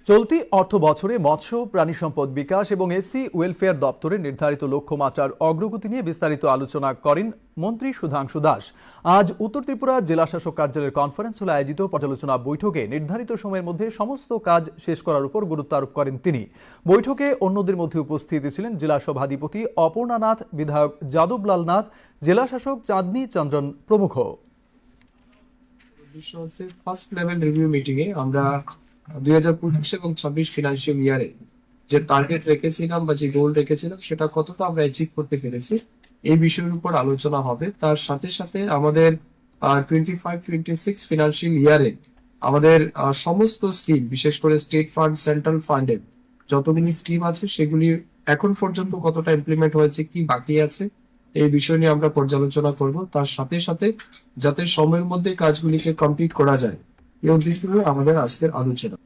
চলতি অর্থ বছরে মৎস্য প্রাণী সম্পদ বিকাশ এবং এসসি ওয়েলফেয়ার দপ্তরের নির্ধারিত লক্ষ্যমাত্রার অগ্রগতি নিয়ে বিস্তারিত আলোচনা করেন মন্ত্রী সুধাংশু দাস। আজ উত্তর ত্রিপুরা জেলা শাসক কার্যালয়ের কনফারেন্স হলে আয়োজিত পর্যালোচনা বৈঠকে নির্ধারিত সময়ের মধ্যে সমস্ত কাজ শেষ করার উপর গুরুত্ব আরোপ করেন তিনি। বৈঠকে অন্যদের মধ্যে উপস্থিত ছিলেন জেলা সভাধিপতি অপর্ণা নাথ, বিধায়ক যাদবলাল নাথ, জেলা শাসক চাঁদনী চন্দ্রন প্রমুখ। ফার্স্ট লেভেল রিভিউ মিটিং এ আমরা 2025 এবং 26 ফিনান্সিয়াল ইয়ারে যে টার্গেট রেখেছিলাম বা যে গোল রেখেছিলাম সেটা কতটা আমরা অ্যাচিভ করতে পেরেছি এই বিষয়ের উপর আলোচনা হবে। তার সাথে সাথে আমাদের 25-26 ফিনান্সিয়াল ইয়ারে আমাদের সমস্ত স্কিম, বিশেষ করে স্টেট ফান্ড, সেন্ট্রাল ফান্ডের যতগুলি স্কিম আছে সেগুলি এখন পর্যন্ত কতটা ইমপ্লিমেন্ট হয়েছে, কি বাকি আছে, এই বিষয় নিয়ে আমরা পর্যালোচনা করব। তার সাথে সাথে যাতে সময়ের মধ্যে কাজগুলিকে কমপ্লিট করা যায় এই উদ্দেশ্যে আমাদের আজকের আলোচনা।